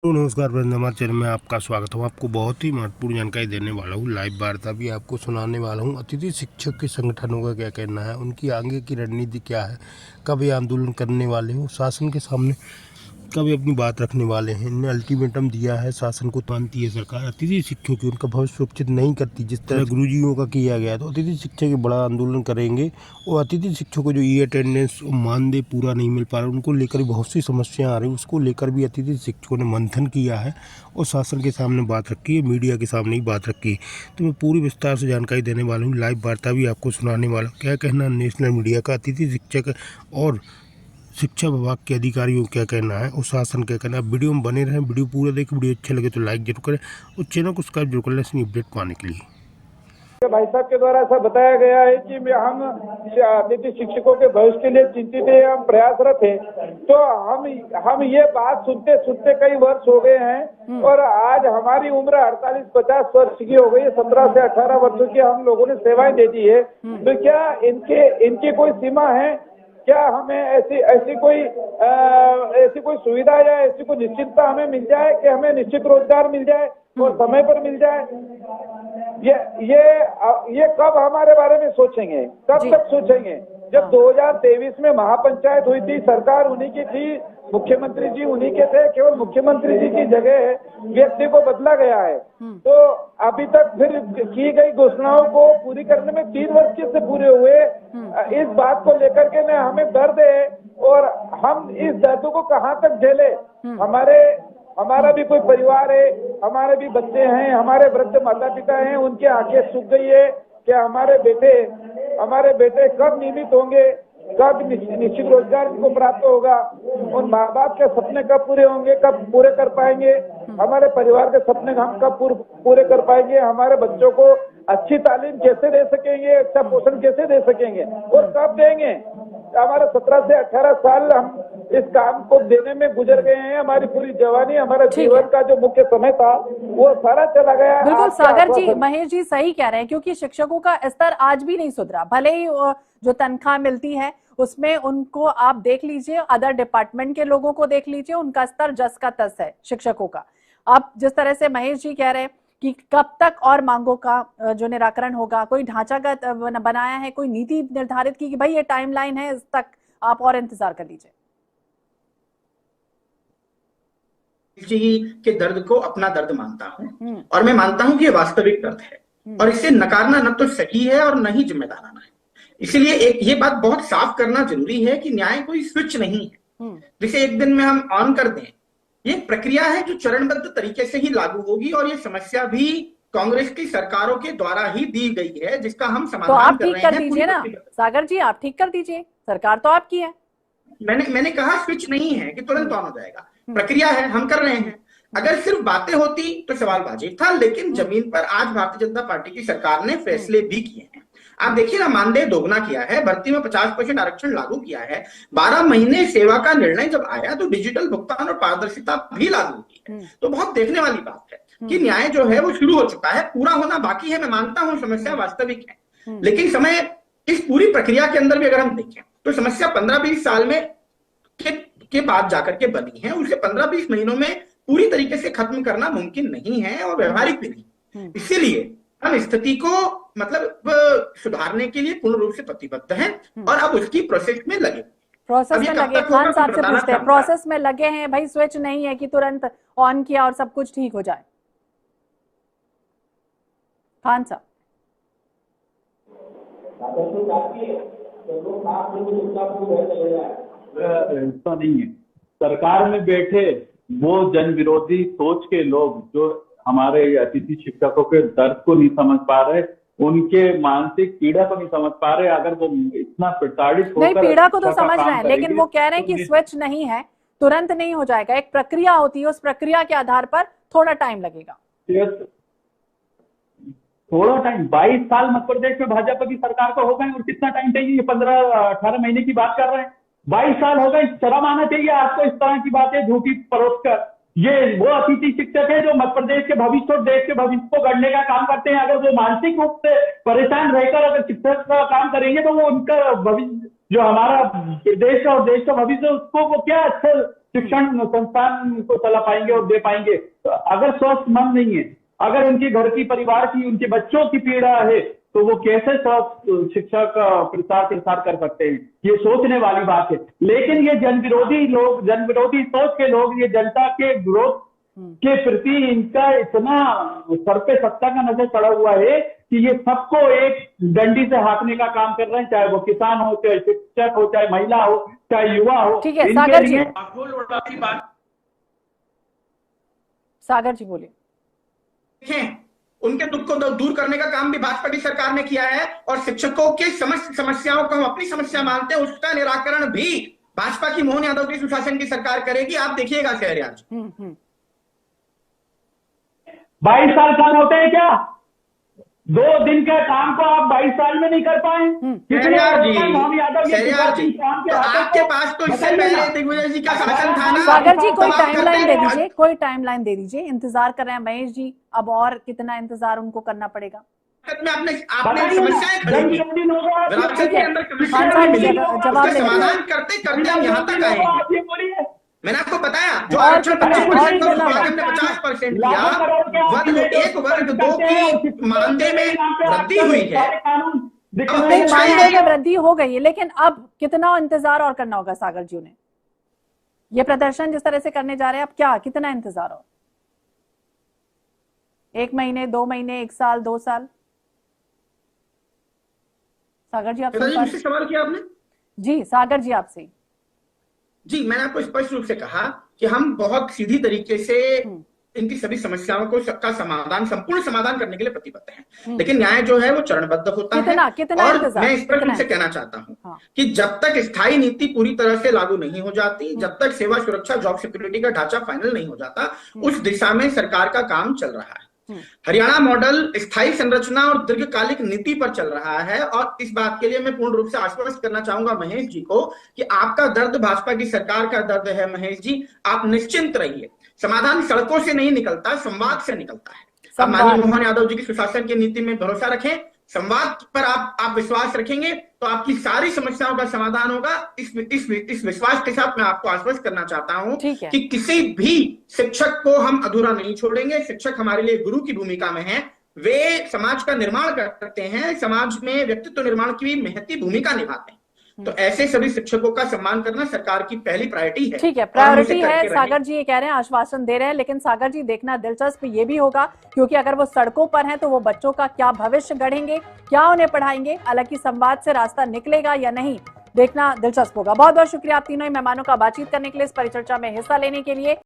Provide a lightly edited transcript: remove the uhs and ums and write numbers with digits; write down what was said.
तो नमस्कार फ्रेंड्स, हमारे चैनल में आपका स्वागत है। आपको बहुत ही महत्वपूर्ण जानकारी देने वाला हूँ। लाइव वार्ता भी आपको सुनाने वाला हूँ। अतिथि शिक्षक के संगठनों का क्या कहना है, उनकी आगे की रणनीति क्या है, कब ये आंदोलन करने वाले हो, शासन के सामने कब ये अपनी बात रखने वाले हैं। इन्हें अल्टीमेटम दिया है, शासन को मानती है सरकार अतिथि शिक्षकों की उनका भविष्य सुरक्षित नहीं करती, जिस तरह गुरुजियों का किया गया। तो अतिथि शिक्षक एक बड़ा आंदोलन करेंगे और अतिथि शिक्षकों को जो ई अटेंडेंस मानदेय पूरा नहीं मिल पा रहा, उनको लेकर बहुत सी समस्याएं आ रही, उसको लेकर भी अतिथि शिक्षकों ने मंथन किया है और शासन के सामने बात रखी है, मीडिया के सामने ही बात रखी है। तो मैं पूरी विस्तार से जानकारी देने वाला हूँ। लाइव वार्ता भी आपको सुनाने वाला हूँ। क्या कहना नेशनल मीडिया का, अतिथि शिक्षक और शिक्षा विभाग के अधिकारियों को क्या कहना है और शासन क्या कहना है। वीडियो में बने रहें, वीडियो पूरा देखें। वीडियो अच्छे लगे तो लाइक जरूर करें और चैनल को सब्सक्राइब जरूर कर लें इसमें अपडेट पाने के लिए। भाई साहब के द्वारा ऐसा बताया गया है कि हम अतिथि शिक्षकों के भविष्य के लिए चिंतित है, हम प्रयासरत हैं। तो हम ये बात सुनते सुनते कई वर्ष हो गए हैं और आज हमारी उम्र 48-50 वर्ष की हो गई है। 17 से 18 वर्षों की हम लोगों ने सेवाएं दे दी है। तो क्या इनकी कोई सीमा है? क्या हमें ऐसी कोई सुविधा या ऐसी कोई निश्चितता हमें मिल जाए कि हमें निश्चित रोजगार मिल जाए और समय पर मिल जाए? ये कब हमारे बारे में सोचेंगे, कब तक सोचेंगे? जब 2023 में महापंचायत हुई थी, सरकार उन्हीं की थी, मुख्यमंत्री जी उन्हीं के थे, केवल मुख्यमंत्री जी की जगह व्यक्ति को बदला गया है। तो अभी तक फिर की गई घोषणाओं को पूरी करने में 3 वर्ष से पूरे हुए। इस बात को लेकर के ना हमें दर्द है और हम इस दर्द को कहां तक झेले। हमारा भी कोई परिवार है, हमारे भी बच्चे हैं, हमारे वृद्ध माता पिता हैं, उनकी आंखें सूख गई है कि हमारे बेटे कब नियमित होंगे, कब निश्चित रोजगार को प्राप्त होगा, उन माँ बाप के सपने कब पूरे होंगे, कब पूरे कर पाएंगे, हमारे परिवार के सपने हम कब पूरे कर पाएंगे, हमारे बच्चों को अच्छी तालीम कैसे दे सकेंगे, अच्छा पोषण कैसे दे सकेंगे और कब देंगे। हमारे 17 से 18 साल हम इस काम को देने में गुजर गए हैं। हमारी पूरी जवानी, हमारा जीवन का जो मुख्य समय था वो सारा चला गया। बिल्कुल सागर जी, महेश जी सही कह रहे हैं, क्योंकि शिक्षकों का स्तर आज भी नहीं सुधरा। भले ही जो तनख्वाह मिलती है उसमें उनको आप देख लीजिए, अदर डिपार्टमेंट के लोगों को देख लीजिए, उनका स्तर जस का तस है शिक्षकों का। अब जिस तरह से महेश जी कह रहे हैं कि कब तक और मांगों का जो निराकरण होगा, कोई ढांचागत बनाया है, कोई नीति निर्धारित की कि भाई ये टाइमलाइन है, इस तक आप और इंतजार कर लीजिए। जी के दर्द को अपना दर्द मानता हूं और मैं मानता हूं कि ये वास्तविक दर्द है और इसे नकारना न तो सही है और न ही जिम्मेदाराना है। इसलिए ये बात बहुत साफ करना जरूरी है कि न्याय कोई स्विच नहीं है जिसे एक दिन में हम ऑन कर दें। ये प्रक्रिया है जो चरणबद्ध तरीके से ही लागू होगी और ये समस्या भी कांग्रेस की सरकारों के द्वारा ही दी गई है, जिसका हम समाधान तो आप कर ठीक रहे कर हैं। दीजिए ना सागर जी, आप ठीक कर दीजिए, सरकार तो आपकी है। मैंने कहा स्विच नहीं है कि तुरंत ऑन हो जाएगा, प्रक्रिया है, हम कर रहे हैं। अगर सिर्फ बातें होती तो सवाल वाजिब था, लेकिन जमीन पर आज भारतीय जनता पार्टी की सरकार ने फैसले भी किए हैं। आप देखिए ना, मानदेय दोगुना किया है, भर्ती में 50% आरक्षण लागू किया है, 12 महीने सेवा का निर्णय जब आया तो डिजिटल भुगतान और पारदर्शिता भी लागू की है। तो बहुत देखने वाली बात है कि न्याय जो है वो शुरू हो चुका है, पूरा होना बाकी है। मैं मानता हूं समस्या वास्तविक है, लेकिन समय इस पूरी प्रक्रिया के अंदर भी अगर हम देखें तो समस्या 15-20 साल में के बाद जाकर के बनी है। उसे 15-20 महीनों में पूरी तरीके से खत्म करना मुमकिन नहीं है और व्यवहारिक भी नहीं। इसीलिए हम स्थिति को मतलब सुधारने के लिए पूर्ण रूप से प्रतिबद्ध हैं और अब उसकी प्रोसेस में लगे। प्रोसेस में लगे, खान साहब से पूछते हैं, प्रोसेस में लगे हैं भाई, स्विच नहीं है कि तुरंत ऑन किया और सब कुछ ठीक हो जाए। खान साहब, ऐसा नहीं है। सरकार में बैठे वो जन विरोधी सोच के लोग जो हमारे अतिथि शिक्षकों के दर्द को नहीं समझ पा रहे, उनके मानसिक पीड़ा को नहीं समझ पा रहे, अगर वो इतना प्रताड़ित होकर नहीं, पीड़ा को तो समझ रहे हैं, लेकिन वो कह रहे हैं कि स्विच नहीं है, तुरंत नहीं हो जाएगा, एक प्रक्रिया होती है, उस प्रक्रिया के आधार पर थोड़ा टाइम लगेगा। थोड़ा टाइम, 22 साल मध्य प्रदेश में भाजपा की सरकार को हो गए और कितना टाइम चाहिए? ये 15-18 महीने की बात कर रहे हैं, 22 साल हो गए। शर्म आना चाहिए आपको इस तरह की बातें झूठी परोस कर। ये वो अतिथि शिक्षक है जो मध्य प्रदेश के भविष्य और देश के भविष्य को गढ़ने का काम करते हैं। अगर वो मानसिक रूप से परेशान रहकर अगर शिक्षक का काम करेंगे तो वो उनका भविष्य, जो हमारा देश और देश का भविष्य, उसको वो क्या अच्छा शिक्षण संस्थान को चला पाएंगे और दे पाएंगे। तो अगर स्वस्थ मन नहीं है, अगर उनके घर की, परिवार की, उनके बच्चों की पीड़ा है, तो वो कैसे स्वस्थ शिक्षा का प्रसार कर सकते हैं? ये सोचने वाली बात है। लेकिन ये जनविरोधी लोग, जनविरोधी सोच के लोग, ये जनता के विरोध के प्रति इनका इतना सर पे सत्ता का नजर चढ़ा हुआ है कि ये सबको एक डंडी से हाँकने का काम कर रहे हैं, चाहे वो किसान हो, चाहे शिक्षक हो, चाहे महिला हो, चाहे युवा हो। ठीक है, इनके सागर जी। लिए सागर जी बोलिए। देखें, उनके दुख को दूर करने का काम भी भाजपा की सरकार ने किया है, और शिक्षकों की समस्याओं को हम अपनी समस्या मानते हैं, उसका निराकरण भी भाजपा की मोहन यादव की सुशासन की सरकार करेगी। आप देखिएगा शहरयार। 22 साल काम होते हैं क्या? 2 दिन के काम को आप 22 साल में नहीं कर पाए? शहरयार जी, शहरयार जी, तो आपके पास तो इससे पहले दिग्विजय जी का शासन था ना। सागर जी, कोई तो आप टाइमलाइन दे करते हैं। दीजिए, कोई टाइमलाइन दे दीजिए। इंतजार कर रहे हैं महेश जी, अब और कितना इंतजार उनको करना पड़ेगा? में आपने समस्याएं खड़ी की, विरासत के अंदर हाँ, समस्याएं मिली, जवाब उसका दे दीजिए। समाधान करते करते हम यहाँ तक आए हैं। मैंने आपको बताया, जो और आरक्षण कितना- 25% था, और उसको कितना- हमने 50% दिया। वर्ग 1 वर्ग 2 की मानदेय में वृद्धि हुई है। नहीं, मानदेय में वृद्धि हो गई है, लेकिन अब कितना इंतजार और करना होगा सागर जी ने? ये प्रदर्शन जिस तरह से करने जा रहे हैं, अब क्या कितना इंतजार हो? 1 महीने, 2 महीने, 1 साल, 2 साल? सागर जी, आप सुन पा रहे मुझसे सवाल किया आपने? जी, सागर जी आपसे। जी, मैंने आपको स्पष्ट रूप से कहा कि हम बहुत सीधी तरीके से इनकी सभी समस्याओं को का समाधान, संपूर्ण समाधान करने के लिए प्रतिबद्ध हैं। लेकिन न्याय जो है वो चरणबद्ध होता है। कितना और इंतजार? मैं स्पष्ट रूप से कहना चाहता हूं कि जब तक स्थायी नीति पूरी तरह से लागू नहीं हो जाती, जब तक सेवा सुरक्षा, जॉब सिक्योरिटी का ढांचा फाइनल नहीं हो जाता, उस दिशा में सरकार का काम चल रहा है। हरियाणा मॉडल स्थायी संरचना और दीर्घकालिक नीति पर चल रहा है, और इस बात के लिए मैं पूर्ण रूप से आश्वस्त करना चाहूंगा महेश जी को कि आपका दर्द भाजपा की सरकार का दर्द है। महेश जी, आप निश्चिंत रहिए, समाधान सड़कों से नहीं निकलता, संवाद से निकलता है। आप माननीय मोहन यादव जी की सुशासन की नीति में भरोसा रखें, संवाद पर आप विश्वास रखेंगे तो आपकी सारी समस्याओं का समाधान होगा। इस विश्वास के साथ मैं आपको आश्वस्त करना चाहता हूं कि किसी भी शिक्षक को हम अधूरा नहीं छोड़ेंगे। शिक्षक हमारे लिए गुरु की भूमिका में है, वे समाज का निर्माण करते हैं, समाज में व्यक्तित्व निर्माण की भी महती भूमिका निभाते हैं। तो ऐसे सभी शिक्षकों का सम्मान करना सरकार की पहली प्रायोरिटी है। ठीक है, प्रायोरिटी है। सागर जी ये कह रहे हैं, आश्वासन दे रहे हैं, लेकिन सागर जी देखना दिलचस्प ये भी होगा, क्योंकि अगर वो सड़कों पर हैं तो वो बच्चों का क्या भविष्य गढ़ेंगे, क्या उन्हें पढ़ाएंगे, हालांकि संवाद से रास्ता निकलेगा या नहीं, देखना दिलचस्प होगा। बहुत बहुत शुक्रिया आप तीनों ही मेहमानों का बातचीत करने के लिए, इस परिचर्चा में हिस्सा लेने के लिए।